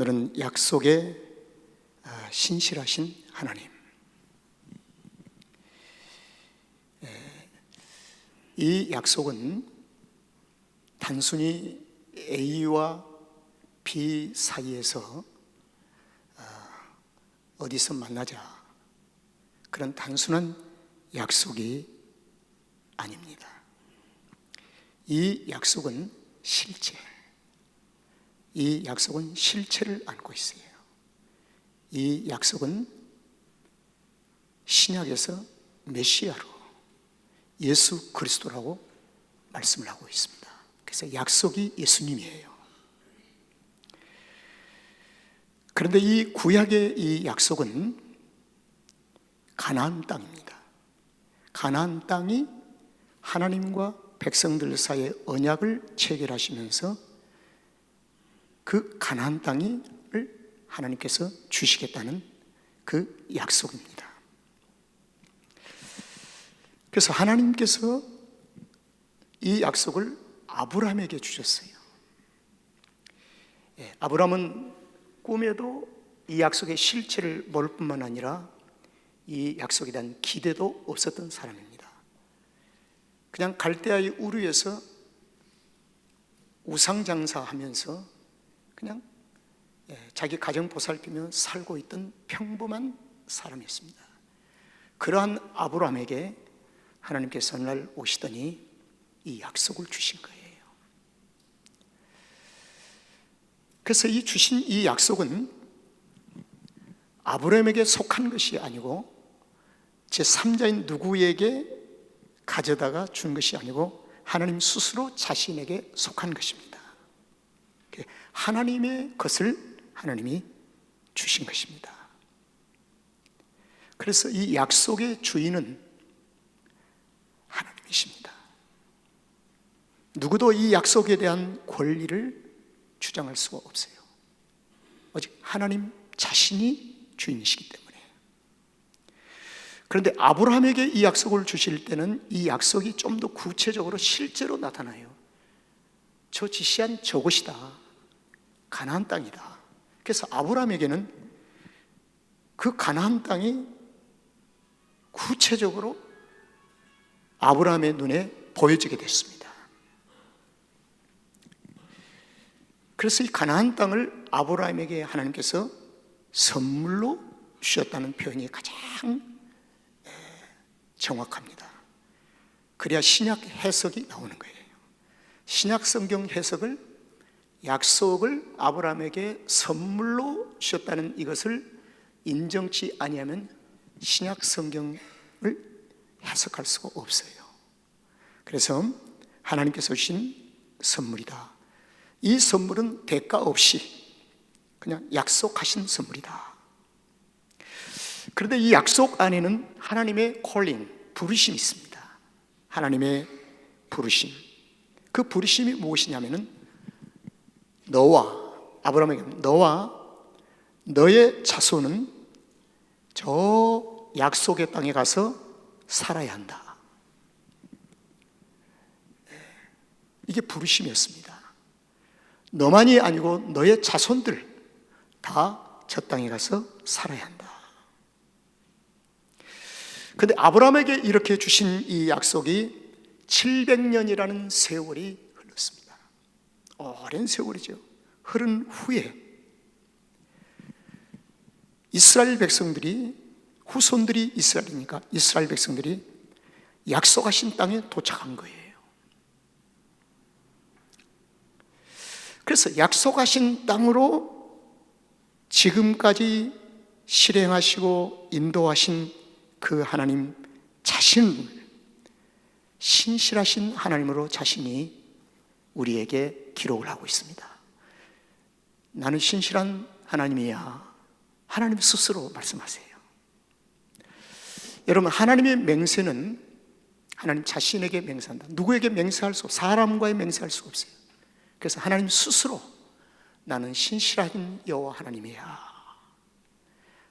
오늘은 약속에 신실하신 하나님, 이 약속은 단순히 A와 B 사이에서 어디서 만나자, 그런 단순한 약속이 아닙니다. 이 약속은 이 약속은 실체를 안고 있어요. 이 약속은 신약에서 메시아로, 예수 그리스도라고 말씀을 하고 있습니다. 그래서 약속이 예수님이에요. 그런데 이 구약의 이 약속은 가나안 땅입니다. 가나안 땅이 하나님과 백성들 사이의 언약을 체결하시면서 그 가나안 땅을 하나님께서 주시겠다는 그 약속입니다. 그래서 하나님께서 이 약속을 아브라함에게 주셨어요. 아브라함은 꿈에도 이 약속의 실체를 모를 뿐만 아니라 이 약속에 대한 기대도 없었던 사람입니다. 그냥 갈대아의 우르에서 우상장사하면서 그냥 자기 가정 보살피며 살고 있던 평범한 사람이었습니다. 그러한 아브라함에게 하나님께서 어느 날 오시더니 이 약속을 주신 거예요. 그래서 이 주신 이 약속은 아브라함에게 속한 것이 아니고 제3자인 누구에게 가져다가 준 것이 아니고 하나님 스스로 자신에게 속한 것입니다. 하나님의 것을 하나님이 주신 것입니다. 그래서 이 약속의 주인은 하나님이십니다. 누구도 이 약속에 대한 권리를 주장할 수가 없어요. 오직 하나님 자신이 주인이시기 때문에. 그런데 아브라함에게 이 약속을 주실 때는 이 약속이 좀 더 구체적으로 실제로 나타나요. 저 지시한 저곳이다, 가나안 땅이다. 그래서 아브라함에게는 그 가나안 땅이 구체적으로 아브라함의 눈에 보여지게 됐습니다. 그래서 이 가나안 땅을 아브라함에게 하나님께서 선물로 주셨다는 표현이 가장 정확합니다. 그래야 신약 해석이 나오는 거예요. 신약 성경 해석을, 약속을 아브라함에게 선물로 주셨다는 이것을 인정치 아니하면 신약 성경을 해석할 수가 없어요. 그래서 하나님께서 주신 선물이다. 이 선물은 대가 없이 그냥 약속하신 선물이다. 그런데 이 약속 안에는 하나님의 콜링, 부르심이 있습니다. 하나님의 부르심. 그 부르심이 무엇이냐면은 너와, 아브라함에게 너와 너의 자손은 저 약속의 땅에 가서 살아야 한다. 이게 부르심이었습니다. 너만이 아니고 너의 자손들 다 저 땅에 가서 살아야 한다. 그런데 아브라함에게 이렇게 주신 이 약속이 700년이라는 세월이 흘렀습니다. 오랜 세월이죠. 흐른 후에 이스라엘 백성들이, 후손들이 이스라엘이니까 이스라엘 백성들이 약속하신 땅에 도착한 거예요. 그래서 약속하신 땅으로 지금까지 실행하시고 인도하신 그 하나님 자신을 신실하신 하나님으로 자신이 우리에게 기록을 하고 있습니다. 나는 신실한 하나님이야. 하나님 스스로 말씀하세요. 여러분, 하나님의 맹세는 하나님 자신에게 맹세한다. 누구에게 맹세할 수 없어요. 사람과의 맹세할 수 없어요. 그래서 하나님 스스로 나는 신실한 여호와 하나님이야.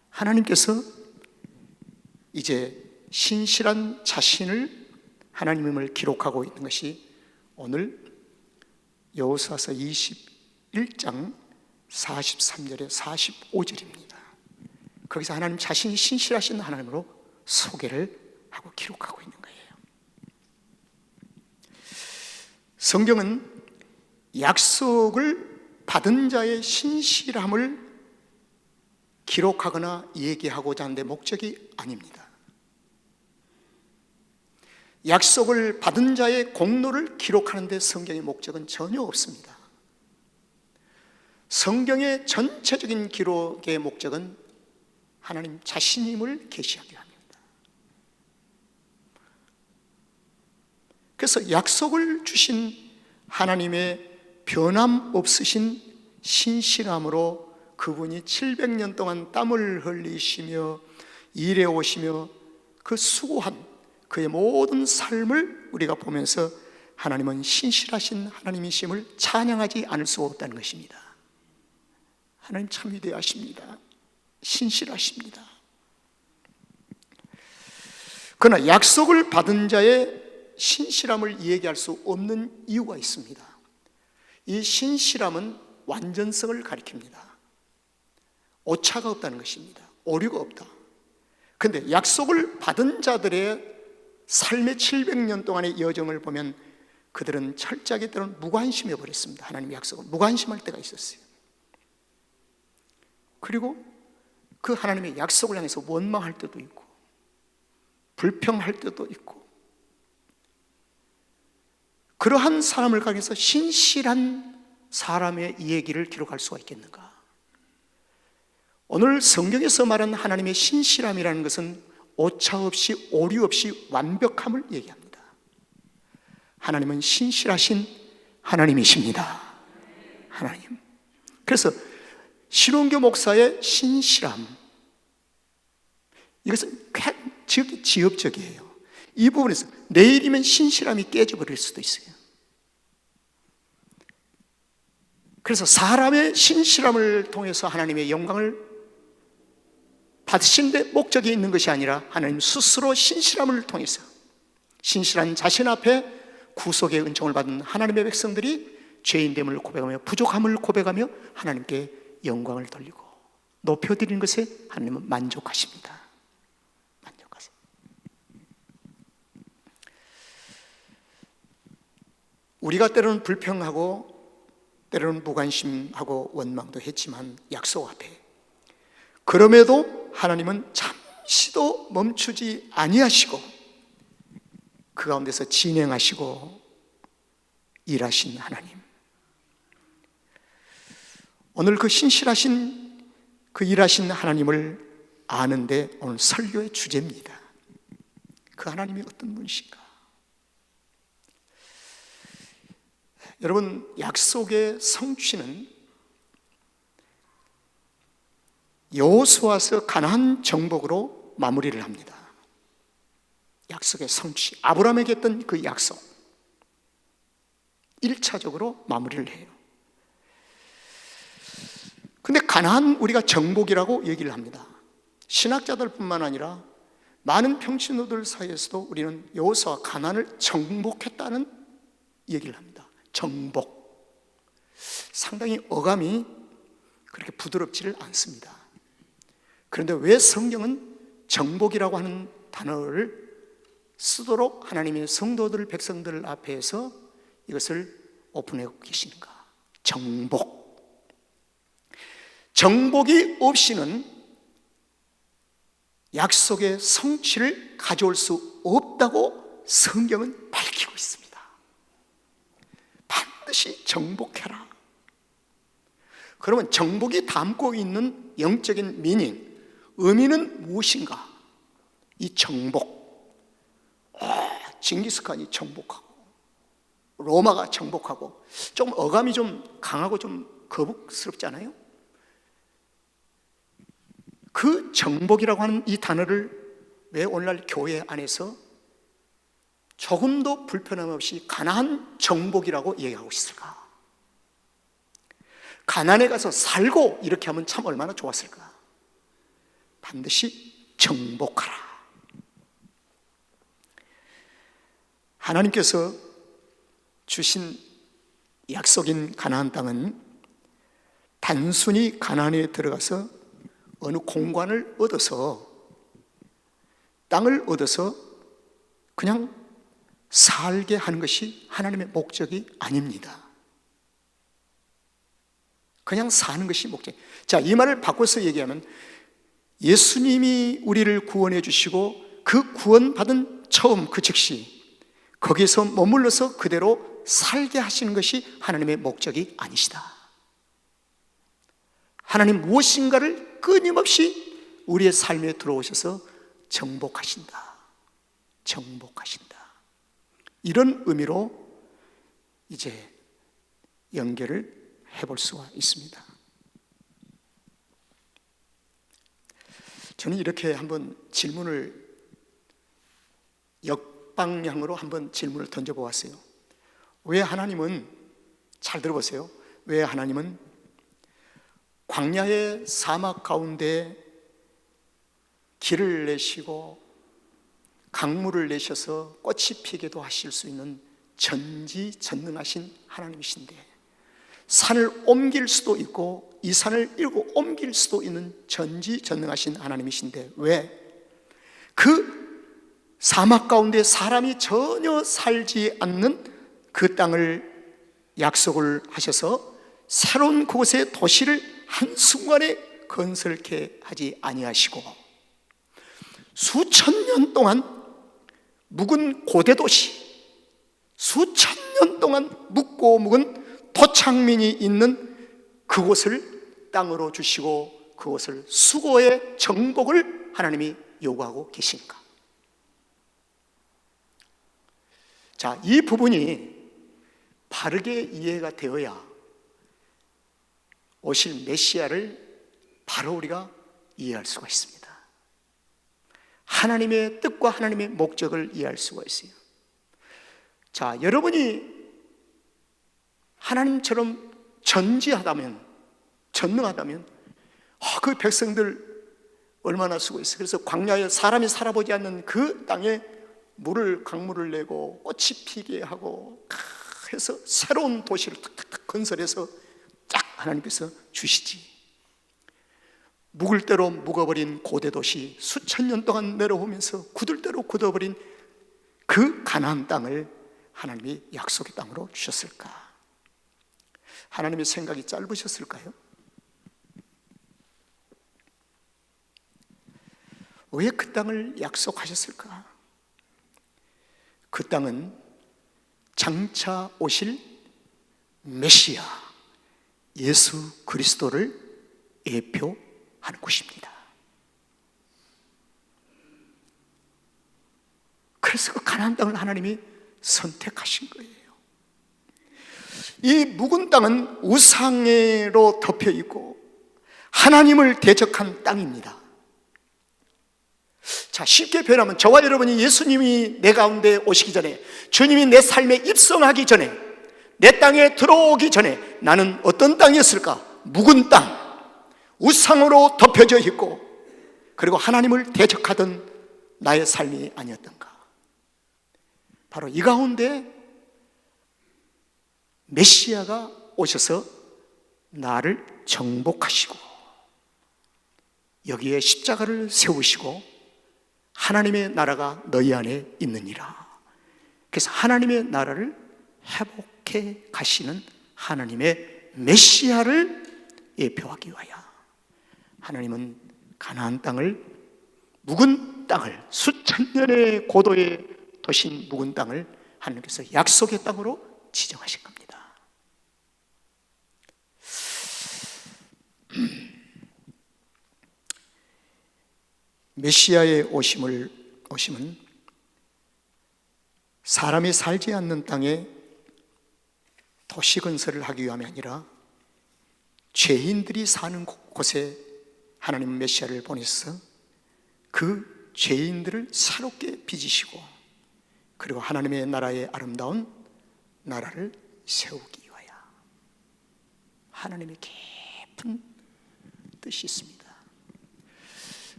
하나님께서 이제 신실한 자신을 하나님임을 기록하고 있는 것이 오늘 여호수아서 21장 43절에 45절입니다. 거기서 하나님 자신이 신실하신 하나님으로 소개를 하고 기록하고 있는 거예요. 성경은 약속을 받은 자의 신실함을 기록하거나 얘기하고자 하는데 목적이 아닙니다. 약속을 받은 자의 공로를 기록하는 데 성경의 목적은 전혀 없습니다. 성경의 전체적인 기록의 목적은 하나님 자신임을 계시하게 합니다. 그래서 약속을 주신 하나님의 변함없으신 신실함으로 그분이 700년 동안 땀을 흘리시며 일해 오시며 그 수고한 그의 모든 삶을 우리가 보면서 하나님은 신실하신 하나님이심을 찬양하지 않을 수가 없다는 것입니다. 하나님 참 위대하십니다. 신실하십니다. 그러나 약속을 받은 자의 신실함을 얘기할 수 없는 이유가 있습니다. 이 신실함은 완전성을 가리킵니다. 오차가 없다는 것입니다. 오류가 없다. 그런데 약속을 받은 자들의 삶의 700년 동안의 여정을 보면 그들은 철저하게 때로는 무관심해 버렸습니다. 하나님의 약속을 무관심할 때가 있었어요. 그리고 그 하나님의 약속을 향해서 원망할 때도 있고 불평할 때도 있고, 그러한 사람을 가리켜서 신실한 사람의 얘기를 기록할 수가 있겠는가? 오늘 성경에서 말한 하나님의 신실함이라는 것은 오차 없이 오류 없이 완벽함을 얘기합니다. 하나님은 신실하신 하나님이십니다. 하나님. 그래서 신원교 목사의 신실함, 이것은 지엽적이에요. 이 부분에서 내일이면 신실함이 깨져버릴 수도 있어요. 그래서 사람의 신실함을 통해서 하나님의 영광을 받으신 데 목적이 있는 것이 아니라 하나님 스스로 신실함을 통해서 신실한 자신 앞에 구속의 은총을 받은 하나님의 백성들이 죄인됨을 고백하며 부족함을 고백하며 하나님께 영광을 돌리고 높여드리는 것에 하나님은 만족하십니다. 만족하세요. 우리가 때로는 불평하고 때로는 무관심하고 원망도 했지만 약속 앞에, 그럼에도 하나님은 잠시도 멈추지 아니하시고 그 가운데서 진행하시고 일하신 하나님, 오늘 그 신실하신 그 일하신 하나님을 아는데 오늘 설교의 주제입니다. 그 하나님이 어떤 분이신가? 여러분, 약속의 성취는 여호수아서 가나안 정복으로 마무리를 합니다. 약속의 성취, 아브라함에게 했던 그 약속 1차적으로 마무리를 해요. 근데 가나안 우리가 정복이라고 얘기를 합니다. 신학자들뿐만 아니라 많은 평신도들 사이에서도 우리는 여호수아가 가나안을 정복했다는 얘기를 합니다. 정복. 상당히 어감이 그렇게 부드럽지를 않습니다. 그런데 왜 성경은 정복이라고 하는 단어를 쓰도록 하나님의 성도들, 백성들 앞에서 이것을 오픈하고 계시는가? 정복. 정복이 없이는 약속의 성취를 가져올 수 없다고 성경은 밝히고 있습니다. 반드시 정복해라. 그러면 정복이 담고 있는 영적인 미닝, 의미는 무엇인가? 이 정복, 징기스칸이 정복하고 로마가 정복하고, 좀 어감이 좀 강하고 좀 거북스럽지 않아요? 그 정복이라고 하는 이 단어를 왜 오늘날 교회 안에서 조금도 불편함 없이 가나안 정복이라고 얘기하고 있을까? 가나안에 가서 살고 이렇게 하면 참 얼마나 좋았을까? 반드시 정복하라. 하나님께서 주신 약속인 가나안 땅은 단순히 가나안에 들어가서 어느 공간을 얻어서, 땅을 얻어서 그냥 살게 하는 것이 하나님의 목적이 아닙니다. 그냥 사는 것이 목적. 자, 이 말을 바꿔서 얘기하면 예수님이 우리를 구원해 주시고 그 구원받은 처음 그 즉시 거기서 머물러서 그대로 살게 하시는 것이 하나님의 목적이 아니시다. 하나님 무엇인가를 끊임없이 우리의 삶에 들어오셔서 정복하신다. 정복하신다. 이런 의미로 이제 연결을 해볼 수가 있습니다. 저는 이렇게 한번 질문을 역방향으로 한번 질문을 던져보았어요. 왜 하나님은, 잘 들어보세요, 왜 하나님은 광야의 사막 가운데 길을 내시고 강물을 내셔서 꽃이 피게도 하실 수 있는 전지전능하신 하나님이신데, 산을 옮길 수도 있고 이 산을 일고 옮길 수도 있는 전지전능하신 하나님이신데 왜 그 사막 가운데 사람이 전혀 살지 않는 그 땅을 약속을 하셔서 새로운 그곳의 도시를 한순간에 건설케 하지 아니하시고 수천 년 동안 묵은 고대 도시, 수천 년 동안 묵고 묵은 토착민이 있는 그곳을 땅으로 주시고 그곳을 수고의 정복을 하나님이 요구하고 계십니까? 자, 이 부분이 바르게 이해가 되어야 오실 메시아를 바로 우리가 이해할 수가 있습니다. 하나님의 뜻과 하나님의 목적을 이해할 수가 있어요. 자, 여러분이 하나님처럼 전지하다면, 전능하다면 그 백성들 얼마나 수고했어요. 그래서 광야에 사람이 살아보지 않는 그 땅에 강물을 내고 꽃이 피게 하고 해서 새로운 도시를 탁탁탁 건설해서 쫙 하나님께서 주시지. 묵을 대로 묵어버린 고대 도시, 수천 년 동안 내려오면서 굳을 대로 굳어버린 그 가나안 땅을 하나님이 약속의 땅으로 주셨을까? 하나님의 생각이 짧으셨을까요? 왜 그 땅을 약속하셨을까? 그 땅은 장차 오실 메시아 예수 그리스도를 예표하는 곳입니다. 그래서 그 가나안 땅을 하나님이 선택하신 거예요. 이 묵은 땅은 우상으로 덮여 있고 하나님을 대적한 땅입니다. 자, 쉽게 표현하면 저와 여러분이 예수님이 내 가운데 오시기 전에, 주님이 내 삶에 입성하기 전에, 내 땅에 들어오기 전에 나는 어떤 땅이었을까? 묵은 땅, 우상으로 덮여져 있고 그리고 하나님을 대적하던 나의 삶이 아니었던가? 바로 이 가운데 메시아가 오셔서 나를 정복하시고 여기에 십자가를 세우시고 하나님의 나라가 너희 안에 있느니라. 그래서 하나님의 나라를 회복해 가시는 하나님의 메시아를 예표하기 위하여 하나님은 가나안 땅을, 묵은 땅을, 수천 년의 고도의 도신 묵은 땅을 하나님께서 약속의 땅으로 지정하신 겁니다. 메시아의 오심은 사람이 살지 않는 땅에 도시 건설을 하기 위함이 아니라 죄인들이 사는 곳에 하나님은 메시아를 보내서 그 죄인들을 새롭게 빚으시고 그리고 하나님의 나라의 아름다운 나라를 세우기 위하여 하나님의 깊은 뜻이 있습니다.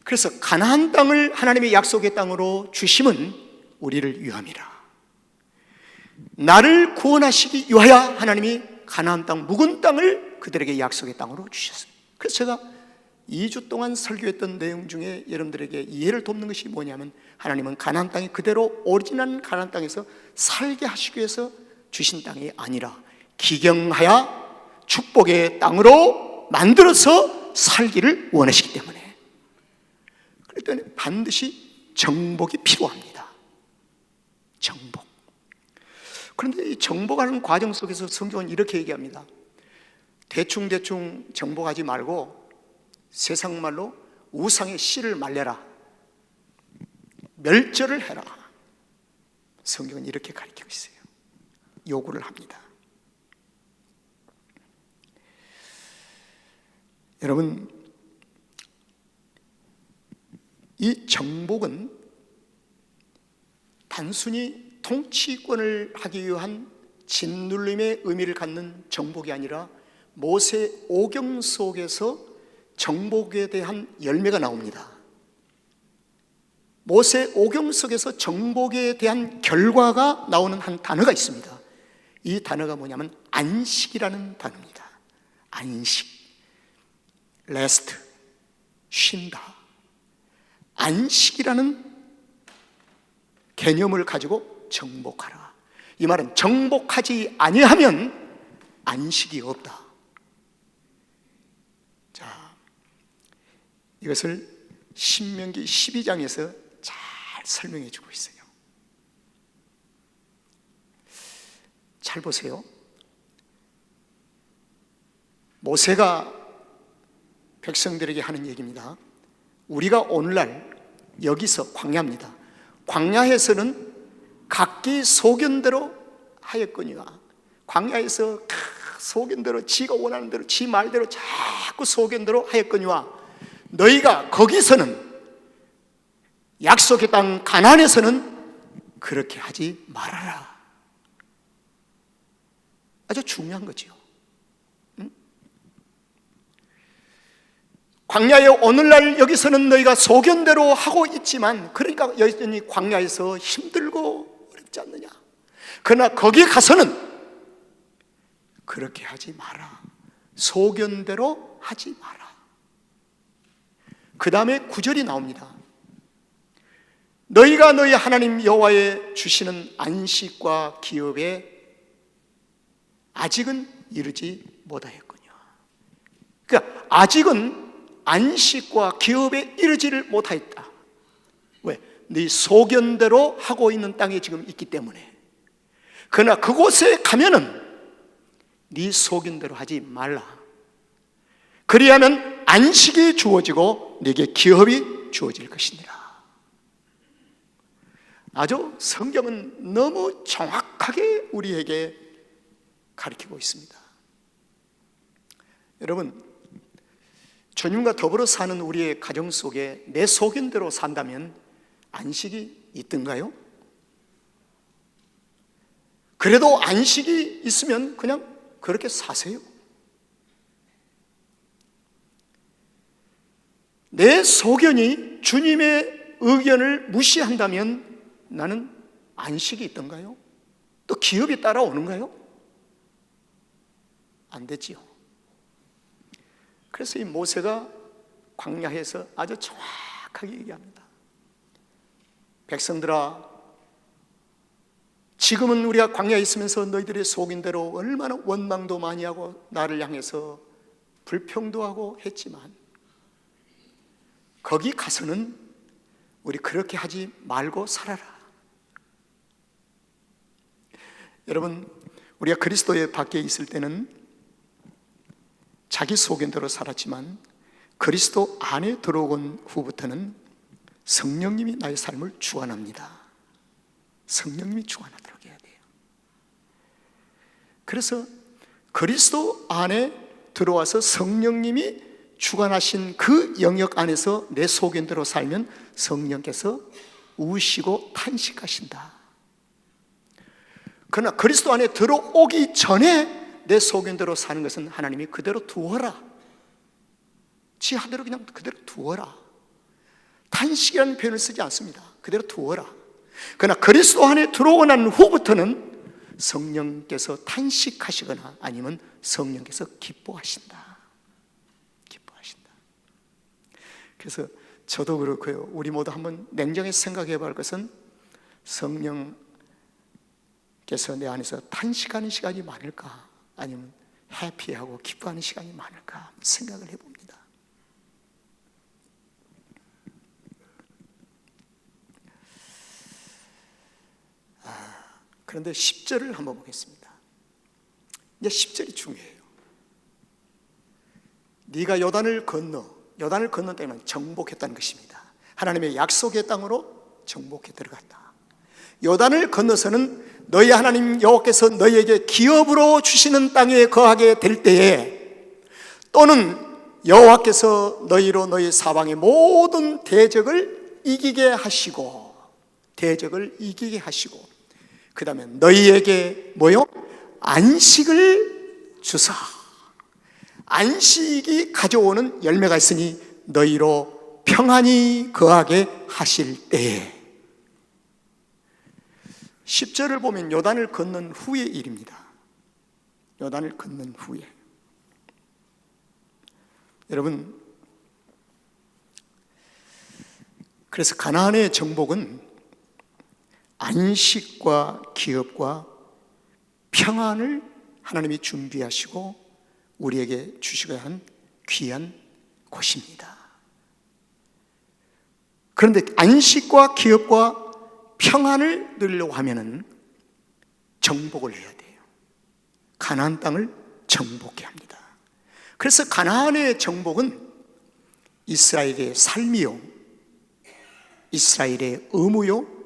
그래서 가나안 땅을 하나님의 약속의 땅으로 주심은 우리를 위함이라. 나를 구원하시기 위하여 하나님이 가나안 땅, 묵은 땅을 그들에게 약속의 땅으로 주셨어요. 그래서 제가 2주 동안 설교했던 내용 중에 여러분들에게 이해를 돕는 것이 뭐냐면, 하나님은 가나안 땅이 그대로 오리지널 가나안 땅에서 살게 하시기 위해서 주신 땅이 아니라 기경하여 축복의 땅으로 만들어서 살기를 원하시기 때문에, 그랬더니 반드시 정복이 필요합니다. 정복. 그런데 이 정복하는 과정 속에서 성경은 이렇게 얘기합니다. 대충 정복하지 말고 세상 말로 우상의 씨를 말려라, 멸절을 해라. 성경은 이렇게 가르치고 있어요. 요구를 합니다. 여러분, 이 정복은 단순히 통치권을 하기 위한 짓눌림의 의미를 갖는 정복이 아니라 모세 오경 속에서 정복에 대한 열매가 나옵니다. 모세 오경 속에서 정복에 대한 결과가 나오는 한 단어가 있습니다. 이 단어가 뭐냐면 안식이라는 단어입니다. 안식, 레스트, 쉰다. 안식이라는 개념을 가지고 정복하라. 이 말은 정복하지 아니하면 안식이 없다. 자, 이것을 신명기 12장에서 잘 설명해 주고 있어요. 잘 보세요. 모세가 백성들에게 하는 얘기입니다. 우리가 오늘날 여기서 광야입니다. 광야에서는 각기 소견대로 하였거니와, 광야에서 소견대로 지가 원하는 대로 지 말대로 자꾸 소견대로 하였거니와, 너희가 거기서는 약속의 땅 가나안에서는 그렇게 하지 말아라. 아주 중요한 거죠. 광야에 오늘날 여기서는 너희가 소견대로 하고 있지만, 그러니까 여전히 광야에서 힘들고 어렵지 않느냐. 그러나 거기 가서는 그렇게 하지 마라. 소견대로 하지 마라. 그 다음에 9절이 나옵니다. 너희가 너희 하나님 여호와의 주시는 안식과 기업에 아직은 이르지 못하였거니와. 그러니까 아직은 안식과 기업에 이르지를 못하였다. 왜? 네 소견대로 하고 있는 땅에 지금 있기 때문에. 그러나 그곳에 가면은 네 소견대로 하지 말라. 그리하면 안식이 주어지고 네게 기업이 주어질 것이니라. 아주 성경은 너무 정확하게 우리에게 가르치고 있습니다. 여러분, 주님과 더불어 사는 우리의 가정 속에 내 소견대로 산다면 안식이 있던가요? 그래도 안식이 있으면 그냥 그렇게 사세요. 내 소견이 주님의 의견을 무시한다면 나는 안식이 있던가요? 또 기업이 따라오는가요? 안 되지요. 그래서 이 모세가 광야에서 아주 정확하게 얘기합니다. 백성들아, 지금은 우리가 광야에 있으면서 너희들의 속인대로 얼마나 원망도 많이 하고 나를 향해서 불평도 하고 했지만, 거기 가서는 우리 그렇게 하지 말고 살아라. 여러분, 우리가 그리스도의 밖에 있을 때는 자기 소견대로 살았지만 그리스도 안에 들어온 후부터는 성령님이 나의 삶을 주관합니다. 성령님이 주관하도록 해야 돼요. 그래서 그리스도 안에 들어와서 성령님이 주관하신 그 영역 안에서 내 소견대로 살면 성령께서 우시고 탄식하신다. 그러나 그리스도 안에 들어오기 전에 내 소견대로 사는 것은 하나님이 그대로 두어라, 지 하대로 그냥 그대로 두어라. 탄식이라는 표현을 쓰지 않습니다. 그대로 두어라. 그러나 그리스도 안에 들어오고 난 후부터는 성령께서 탄식하시거나 아니면 성령께서 기뻐하신다. 기뻐하신다. 그래서 저도 그렇고요, 우리 모두 한번 냉정히 생각해 볼 것은 성령께서 내 안에서 탄식하는 시간이 많을까, 아니면 해피하고 기뻐하는 시간이 많을까 생각을 해봅니다. 그런데 10절을 한번 보겠습니다. 이제 10절이 중요해요. 네가 요단을 건너 때는 정복했다는 것입니다. 하나님의 약속의 땅으로 정복해 들어갔다. 요단을 건너서는 너희 하나님 여호와께서 너희에게 기업으로 주시는 땅에 거하게 될 때에, 또는 여호와께서 너희로 너희 사방의 모든 대적을 이기게 하시고, 그 다음에 너희에게 뭐요? 안식을 주사. 안식이 가져오는 열매가 있으니 너희로 평안히 거하게 하실 때에. 10절을 보면 요단을 건넌 후의 일입니다. 요단을 건넌 후에. 여러분, 그래서 가나안의 정복은 안식과 기업과 평안을 하나님이 준비하시고 우리에게 주시고자 하는 귀한 곳입니다. 그런데 안식과 기업과 평안을 누리려고 하면은 정복을 해야 돼요. 가나안 땅을 정복해야 합니다. 그래서 가나안의 정복은 이스라엘의 삶이요, 이스라엘의 의무요,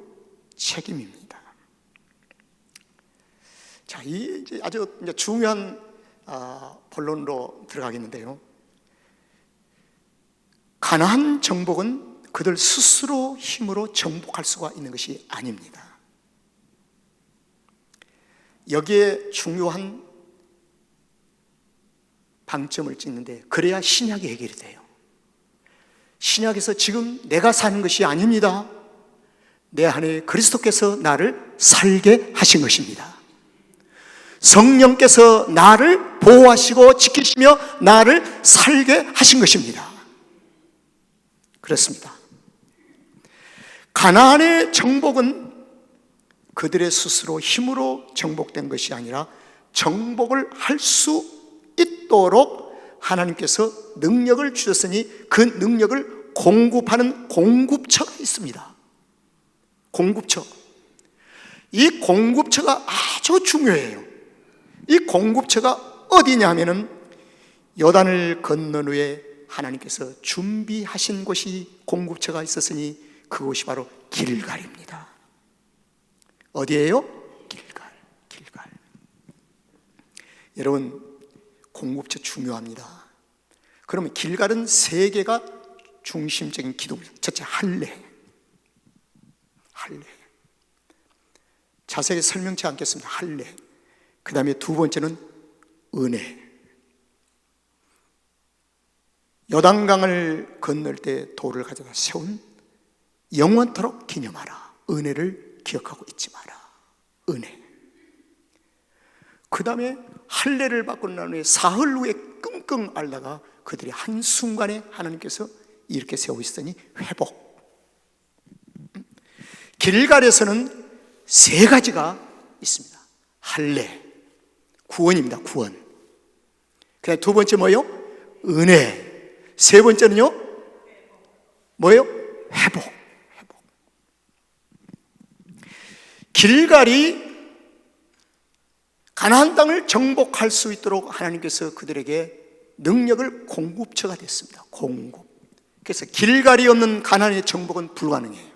책임입니다. 자, 이 아주 이제 중요한 본론으로 들어가겠는데요. 가나안 정복은 그들 스스로 힘으로 정복할 수가 있는 것이 아닙니다. 여기에 중요한 방점을 찍는데, 그래야 신약이 해결이 돼요. 신약에서 지금 내가 사는 것이 아닙니다. 내 안에 그리스도께서 나를 살게 하신 것입니다. 성령께서 나를 보호하시고 지키시며 나를 살게 하신 것입니다. 그렇습니다. 가나안의 정복은 그들의 스스로 힘으로 정복된 것이 아니라 정복을 할 수 있도록 하나님께서 능력을 주셨으니 그 능력을 공급하는 공급처가 있습니다. 공급처. 이 공급처가 아주 중요해요. 이 공급처가 어디냐면은 요단을 건넌 후에 하나님께서 준비하신 곳이 공급처가 있었으니 그곳이 바로 길갈입니다. 어디예요? 길갈. 여러분, 공급처 중요합니다. 그러면 길갈은 세 개가 중심적인 기둥입니다. 첫째, 할례. 자세히 설명치 않겠습니다. 할례. 그 다음에 두 번째는 은혜. 요단강을 건널 때 돌을 가져다 세운 영원토록 기념하라. 은혜를 기억하고 잊지 마라. 은혜. 그 다음에 할례를 받고 난 후에 사흘 후에 끙끙 앓다가 그들이 한순간에 하나님께서 이렇게 세우시더니 회복. 길갈에서는 세 가지가 있습니다. 할례, 구원입니다. 구원. 그 다음에 두 번째 뭐예요? 은혜. 세 번째는요? 뭐예요? 회복. 길갈이 가나안 땅을 정복할 수 있도록 하나님께서 그들에게 능력을 공급처가 됐습니다. 공급. 그래서 길갈이 없는 가나안의 정복은 불가능해요.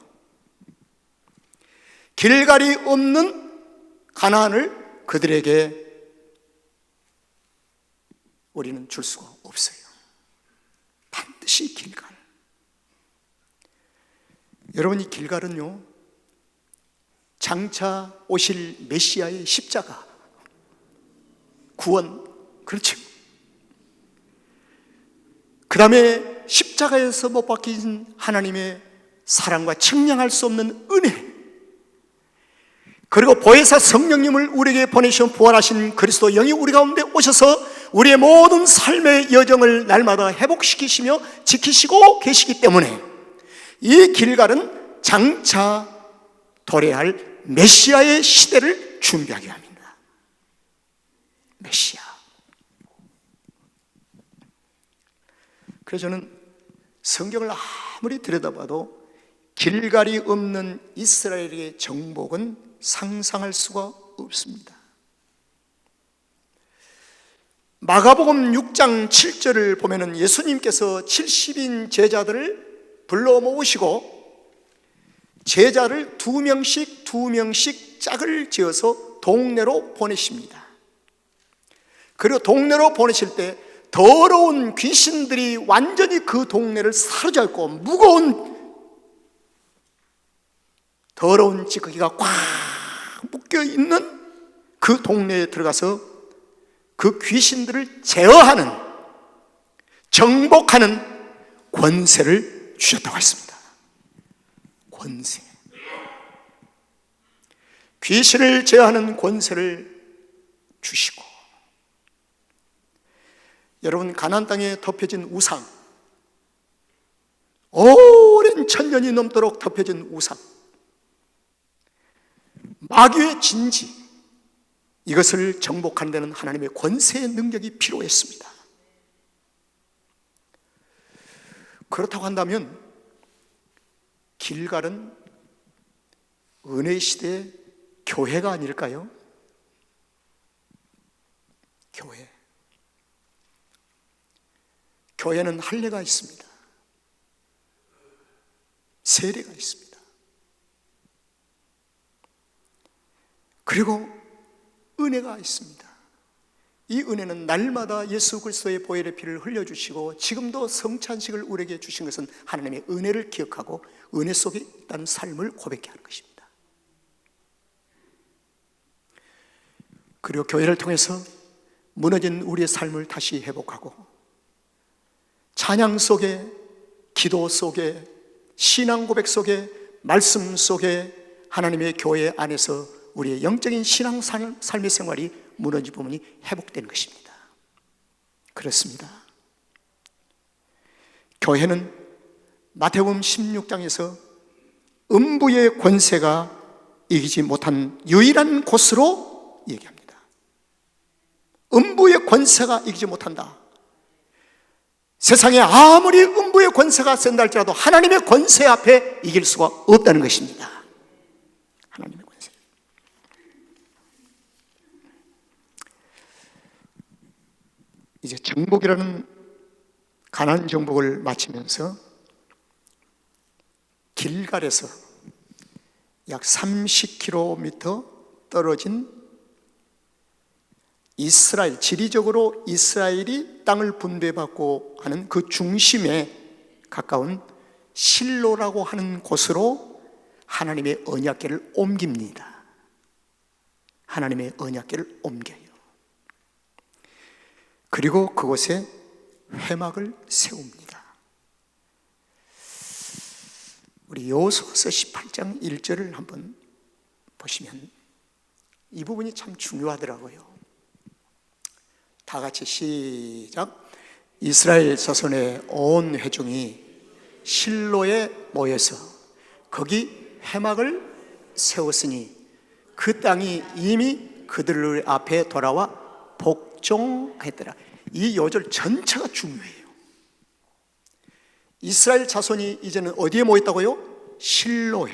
길갈이 없는 가나안을 그들에게 우리는 줄 수가 없어요. 반드시 길갈. 여러분, 이 길갈은요, 장차 오실 메시아의 십자가, 구원, 그렇죠. 그 다음에 십자가에서 못 박힌 하나님의 사랑과 측량할 수 없는 은혜, 그리고 보혜사 성령님을 우리에게 보내시면 부활하신 그리스도 영이 우리 가운데 오셔서 우리의 모든 삶의 여정을 날마다 회복시키시며 지키시고 계시기 때문에 이 길갈은 장차 도래할 메시아의 시대를 준비하게 합니다. 메시아. 그래서 저는 성경을 아무리 들여다봐도 길갈이 없는 이스라엘의 정복은 상상할 수가 없습니다. 마가복음 6장 7절을 보면은 예수님께서 70인 제자들을 불러 모으시고 제자를 두 명씩 짝을 지어서 동네로 보내십니다. 그리고 동네로 보내실 때 더러운 귀신들이 완전히 그 동네를 사로잡고 무거운 더러운 찌꺼기가 꽉 묶여있는 그 동네에 들어가서 그 귀신들을 제어하는, 정복하는 권세를 주셨다고 했습니다. 권세. 귀신을 제어하는 권세를 주시고, 여러분, 가나안 땅에 덮여진 우상, 오랜 천년이 넘도록 덮여진 우상, 마귀의 진지, 이것을 정복하는 데는 하나님의 권세의 능력이 필요했습니다. 그렇다고 한다면 길갈은 은혜의 시대의 교회가 아닐까요? 교회. 교회는 할례가 있습니다. 세례가 있습니다. 그리고 은혜가 있습니다. 이 은혜는 날마다 예수 그리스도의 보혈의 피를 흘려주시고 지금도 성찬식을 우리에게 주신 것은 하나님의 은혜를 기억하고 은혜 속에 있다는 삶을 고백케 하는 것입니다. 그리고 교회를 통해서 무너진 우리의 삶을 다시 회복하고 찬양 속에, 기도 속에, 신앙 고백 속에, 말씀 속에 하나님의 교회 안에서 우리의 영적인 신앙 삶의 생활이 무너진 부분이 회복되는 것입니다. 그렇습니다. 교회는 마태복음 16장에서 음부의 권세가 이기지 못한 유일한 곳으로 얘기합니다. 음부의 권세가 이기지 못한다. 세상에 아무리 음부의 권세가 센다 할지라도 하나님의 권세 앞에 이길 수가 없다는 것입니다. 하나님의 권세. 이제 정복이라는 가나안 정복을 마치면서 길갈에서 약 30km 떨어진 이스라엘, 지리적으로 이스라엘이 땅을 분배받고 하는 그 중심에 가까운 실로라고 하는 곳으로 하나님의 언약궤를 옮깁니다. 하나님의 언약궤를 옮겨요. 그리고 그곳에 회막을 세웁니다. 우리 여호수아서 18장 1절을 한번 보시면 이 부분이 참 중요하더라고요. 다 같이 시작. 이스라엘 자손의 온 회중이 실로에 모여서 거기 회막을 세웠으니 그 땅이 이미 그들 앞에 돌아와 복종했더라. 이 요절 전체가 중요해요. 이스라엘 자손이 이제는 어디에 모였다고요? 실로에.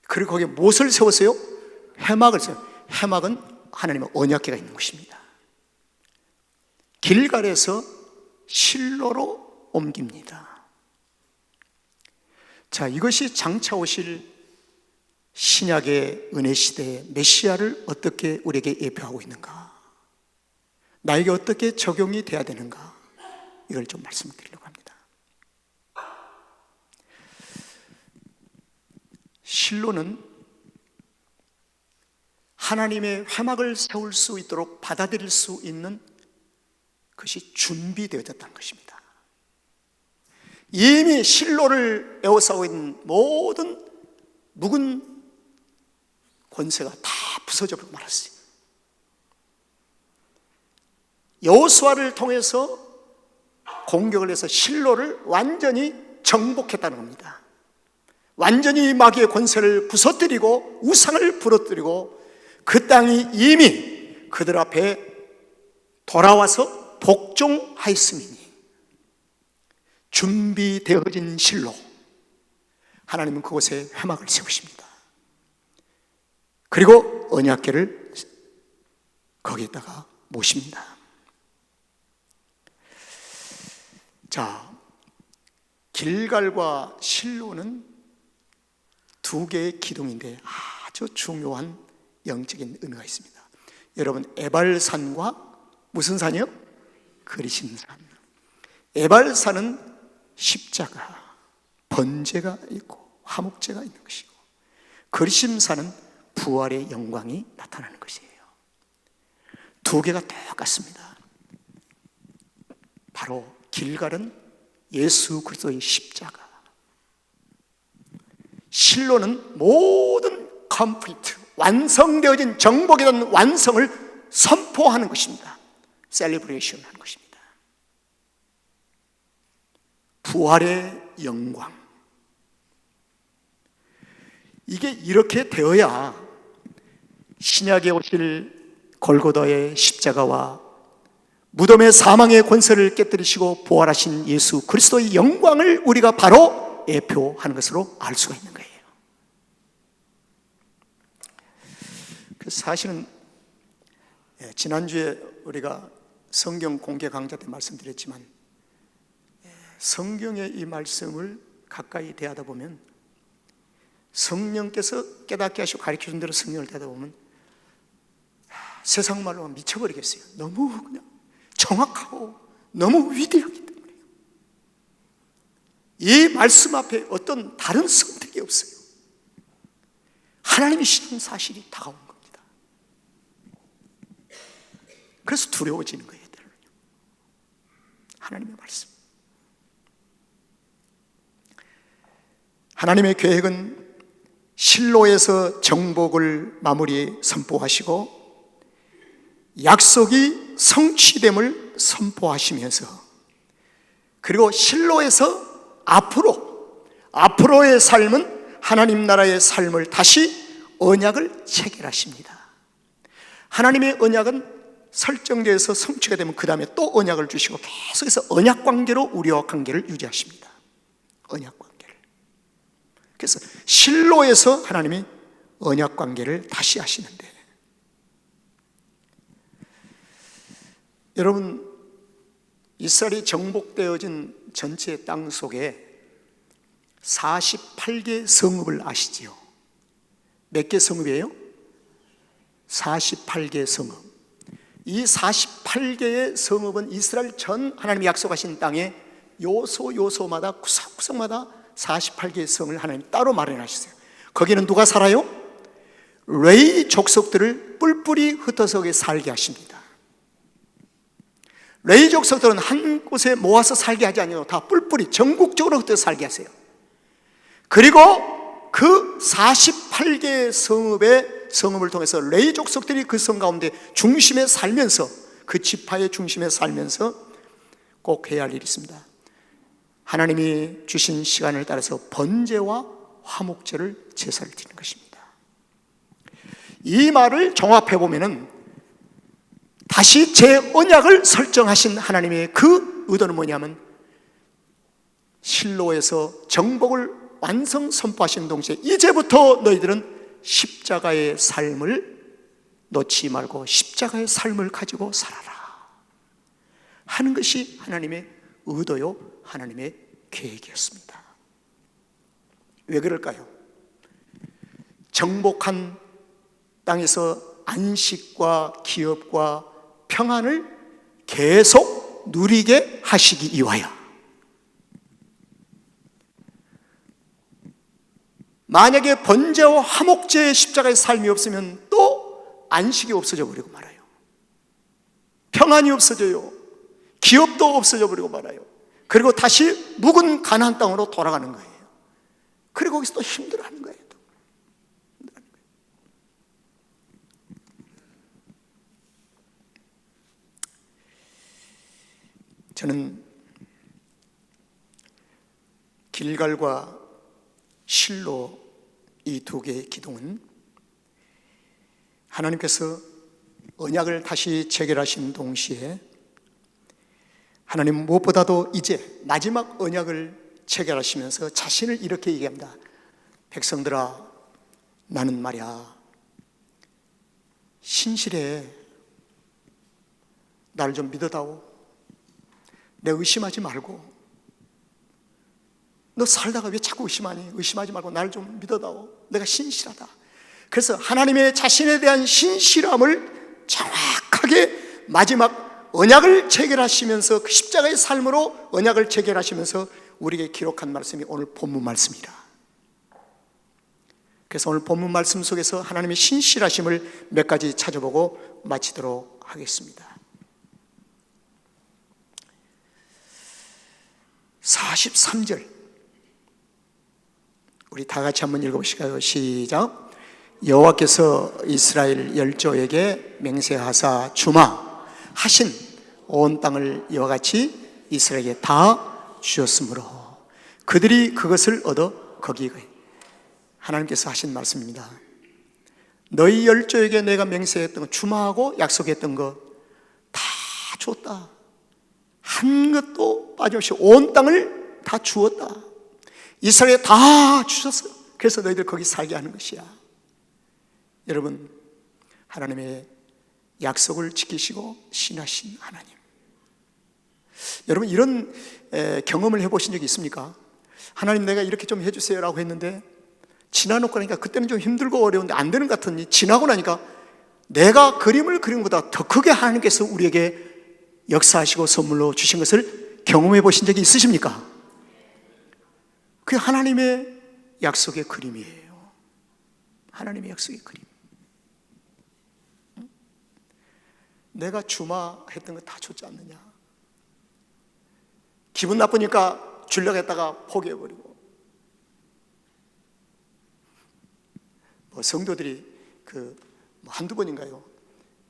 그리고 거기에 무엇을 세웠어요? 회막을 세워요. 회막은 하나님의 언약궤가 있는 곳입니다. 길갈에서 실로로 옮깁니다. 자, 이것이 장차 오실 신약의 은혜 시대의 메시아를 어떻게 우리에게 예표하고 있는가? 나에게 어떻게 적용이 돼야 되는가? 이걸 좀 말씀드리려고 합니다. 실로는 하나님의 회막을 세울 수 있도록 받아들일 수 있는 그것이 준비되어졌다는 것입니다. 이미 실로를 에워싸고 있는 모든 묵은 권세가 다 부서져버리고 말았어요. 여호수아를 통해서 공격을 해서 실로를 완전히 정복했다는 겁니다. 완전히 마귀의 권세를 부서뜨리고 우상을 부러뜨리고 그 땅이 이미 그들 앞에 돌아와서 복종하였음이니 준비되어진 실로, 하나님은 그곳에 회막을 세우십니다. 그리고 언약궤를 거기에다가 모십니다. 자, 길갈과 실로는 두 개의 기둥인데 아주 중요한 영적인 의미가 있습니다. 여러분, 에발산과 무슨 산이요? 그리심산. 에발산은 십자가, 번제가 있고 화목제가 있는 것이고, 그리심산은 부활의 영광이 나타나는 것이에요. 두 개가 똑같습니다. 바로 길갈은 예수 그리스도의 십자가, 실로는 모든 컴플리트, 완성되어진 정복에 대한 완성을 선포하는 것입니다. 셀리브레이션 하는 것입니다. 부활의 영광, 이게 이렇게 되어야 신약에 오실 골고다의 십자가와 무덤의 사망의 권세를 깨뜨리시고 부활하신 예수 그리스도의 영광을 우리가 바로 예표하는 것으로 알 수가 있는 거예요. 사실은 지난주에 우리가 성경 공개 강좌 때 말씀드렸지만, 성경의 이 말씀을 가까이 대하다 보면, 성령께서 깨닫게 하시고 가르쳐준 대로 성령을 대하다 보면 세상 말로 미쳐버리겠어요. 너무 그냥 정확하고 너무 위대하기 때문에요. 이 말씀 앞에 어떤 다른 선택이 없어요. 하나님이 시는 사실이 다가온 겁니다. 그래서 두려워지는 거예요. 하나님의 말씀. 하나님의 계획은 실로에서 정복을 마무리 선포하시고 약속이 성취됨을 선포하시면서, 그리고 실로에서 앞으로의 삶은 하나님 나라의 삶을 다시 언약을 체결하십니다. 하나님의 언약은 설정되어서 성취가 되면 그 다음에 또 언약을 주시고 계속해서 언약 관계로 우리와 관계를 유지하십니다. 언약 관계를. 그래서 실로에서 하나님이 언약 관계를 다시 하시는데, 여러분, 이스라엘이 정복되어진 전체 땅 속에 48개 성읍을 아시지요? 몇 개 성읍이에요? 48개 성읍. 이 48개의 성읍은 이스라엘 전 하나님이 약속하신 땅에 요소마다 구석구석마다 48개의 성을 하나님 따로 마련하셨어요. 거기는 누가 살아요? 레위 족속들을 뿔뿔이 흩어서 살게 하십니다. 레위 족속들은 한 곳에 모아서 살게 하지 아니고 다 뿔뿔이 전국적으로 흩어서 살게 하세요. 그리고 그 48개의 성읍을 통해서 레위 족속들이 그 성 가운데 중심에 살면서, 그 지파의 중심에 살면서 꼭 해야 할 일이 있습니다. 하나님이 주신 시간을 따라서 번제와 화목제를 제사를 드리는 것입니다. 이 말을 종합해 보면은 다시 제 언약을 설정하신 하나님의 그 의도는 뭐냐면, 실로에서 정복을 완성 선포하시는 동시에 이제부터 너희들은 십자가의 삶을 놓지 말고 십자가의 삶을 가지고 살아라 하는 것이 하나님의 의도요, 하나님의 계획이었습니다. 왜 그럴까요? 정복한 땅에서 안식과 기업과 평안을 계속 누리게 하시기 위하여. 만약에 번제와 화목제의 십자가의 삶이 없으면 또 안식이 없어져 버리고 말아요. 평안이 없어져요. 기업도 없어져 버리고 말아요. 그리고 다시 묵은 가나안 땅으로 돌아가는 거예요. 그리고 거기서 또 힘들어하는 거예요. 저는 길갈과 실로 이 두 개의 기둥은 하나님께서 언약을 다시 체결하신 동시에 하나님 무엇보다도 이제 마지막 언약을 체결하시면서 자신을 이렇게 얘기합니다. 백성들아, 나는 말이야 신실해. 나를 좀 믿어다오. 내 의심하지 말고. 너 살다가 왜 자꾸 의심하니? 의심하지 말고 나를 좀 믿어다오. 내가 신실하다. 그래서 하나님의 자신에 대한 신실함을 정확하게 마지막 언약을 체결하시면서 그 십자가의 삶으로 언약을 체결하시면서 우리에게 기록한 말씀이 오늘 본문 말씀이다. 그래서 오늘 본문 말씀 속에서 하나님의 신실하심을 몇 가지 찾아보고 마치도록 하겠습니다. 43절 우리 다 같이 한번 읽어보실까요? 시작. 여호와께서 이스라엘 열조에게 맹세하사 주마하신 온 땅을 이와 같이 이스라엘에게 다 주었으므로 그들이 그것을 얻어 거기 하나님께서 하신 말씀입니다. 너희 열조에게 내가 맹세했던 거, 주마하고 약속했던 거 다 줬다. 한 것도 빠짐없이 온 땅을 다 주었다. 이스라엘에 다 주셨어요. 그래서 너희들 거기 살게 하는 것이야. 여러분, 하나님의 약속을 지키시고 신하신 하나님. 여러분, 이런 경험을 해보신 적이 있습니까? 하나님, 내가 이렇게 좀 해주세요 라고 했는데 지나놓고 나니까 그때는 좀 힘들고 어려운데 안 되는 것 같으니 지나고 나니까 내가 그림을 그린 것보다 더 크게 하나님께서 우리에게 역사하시고 선물로 주신 것을 경험해 보신 적이 있으십니까? 그게 하나님의 약속의 그림이에요. 하나님의 약속의 그림. 내가 주마했던 거 다 줬지 않느냐? 기분 나쁘니까 주려고 했다가 포기해버리고. 성도들이 한두 번인가요?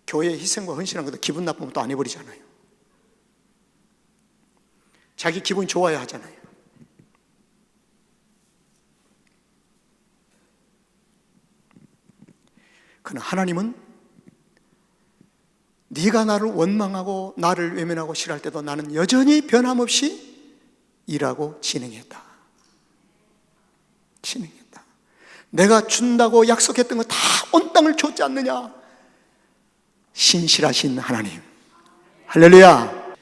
교회 희생과 헌신한 것도 기분 나쁘면 또 안 해버리잖아요. 자기 기분이 좋아야 하잖아요. 그러나 하나님은 네가 나를 원망하고 나를 외면하고 싫어할 때도 나는 여전히 변함없이 일하고 진행했다. 내가 준다고 약속했던 거 다 온 땅을 줬지 않느냐? 신실하신 하나님. 할렐루야.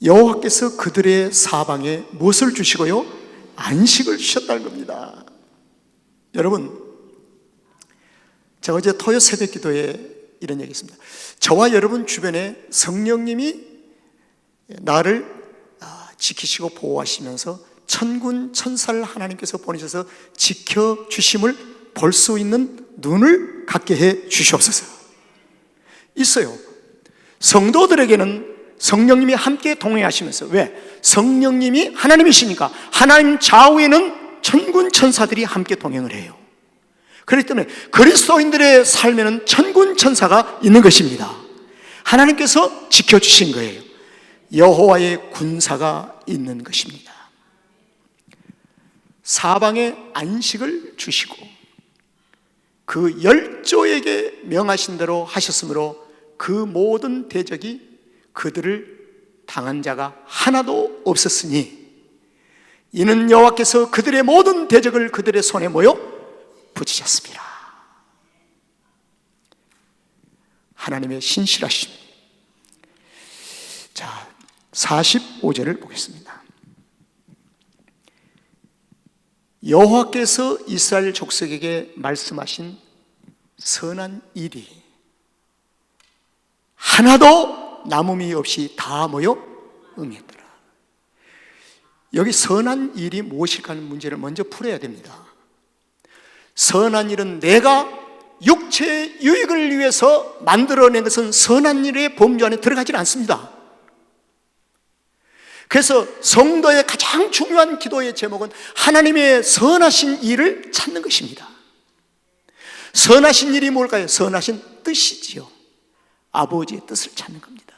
여호와께서 그들의 사방에 무엇을 주시고요? 안식을 주셨다는 겁니다. 여러분, 제가 어제 토요 새벽 기도에 이런 얘기 했습니다. 저와 여러분 주변에 성령님이 나를 지키시고 보호하시면서 천군 천사를 하나님께서 보내셔서 지켜주심을 볼 수 있는 눈을 갖게 해 주시옵소서. 있어요. 성도들에게는 성령님이 함께 동행하시면서, 왜? 성령님이 하나님이시니까 하나님 좌우에는 천군 천사들이 함께 동행을 해요. 그렇기 때문에 그리스도인들의 삶에는 천군 천사가 있는 것입니다. 하나님께서 지켜주신 거예요. 여호와의 군사가 있는 것입니다. 사방에 안식을 주시고 그 열조에게 명하신 대로 하셨으므로 그 모든 대적이 그들을 당한 자가 하나도 없었으니 이는 여호와께서 그들의 모든 대적을 그들의 손에 모여 붙이셨습니다. 하나님의 신실하심. 자, 45절을 보겠습니다. 여호와께서 이스라엘 족속에게 말씀하신 선한 일이 하나도 남음이 없이 다 모여 응했더라. 여기 선한 일이 무엇일까 하는 문제를 먼저 풀어야 됩니다. 선한 일은 내가 육체의 유익을 위해서 만들어낸 것은 선한 일의 범주 안에 들어가지 않습니다. 그래서 성도의 가장 중요한 기도의 제목은 하나님의 선하신 일을 찾는 것입니다. 선하신 일이 뭘까요? 선하신 뜻이지요. 아버지의 뜻을 찾는 겁니다.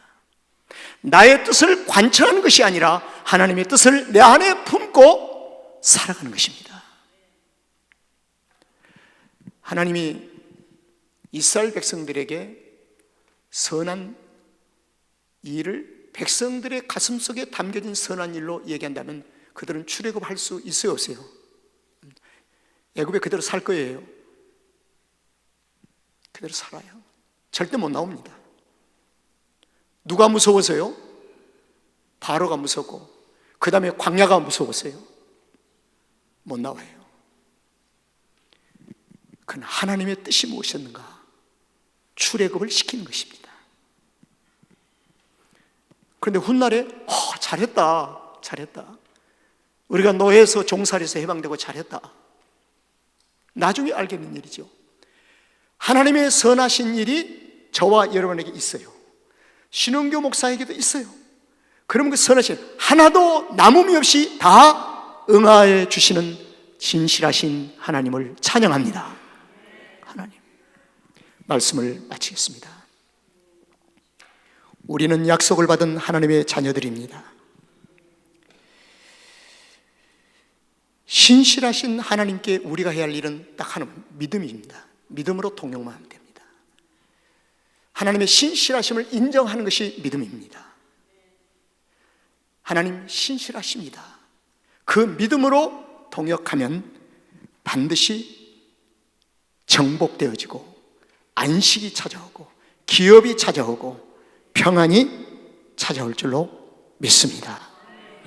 나의 뜻을 관철하는 것이 아니라 하나님의 뜻을 내 안에 품고 살아가는 것입니다. 하나님이 이스라엘 백성들에게 선한 일을 백성들의 가슴속에 담겨진 선한 일로 얘기한다면 그들은 출애굽할 수 있어요, 없어요? 애굽에 그대로 살 거예요. 그대로 살아요. 절대 못 나옵니다. 누가 무서워서요? 바로가 무섭고 그 다음에 광야가 무서웠어요. 못 나와요. 그건 하나님의 뜻이 무엇이었는가? 출애굽을 시키는 것입니다. 그런데 훗날에 잘했다. 우리가 노예에서 종살이에서 해방되고 잘했다. 나중에 알게 된 일이죠. 하나님의 선하신 일이 저와 여러분에게 있어요. 신흥교 목사에게도 있어요. 그러면 그 선하신 하나도 남음이 없이 다 응하여 주시는 진실하신 하나님을 찬양합니다. 하나님, 말씀을 마치겠습니다. 우리는 약속을 받은 하나님의 자녀들입니다. 신실하신 하나님께 우리가 해야 할 일은 딱 하나, 믿음입니다. 믿음으로 동역만 하면 됩니다. 하나님의 신실하심을 인정하는 것이 믿음입니다. 하나님 신실하십니다. 그 믿음으로 동역하면 반드시 정복되어지고 안식이 찾아오고 기업이 찾아오고 평안이 찾아올 줄로 믿습니다.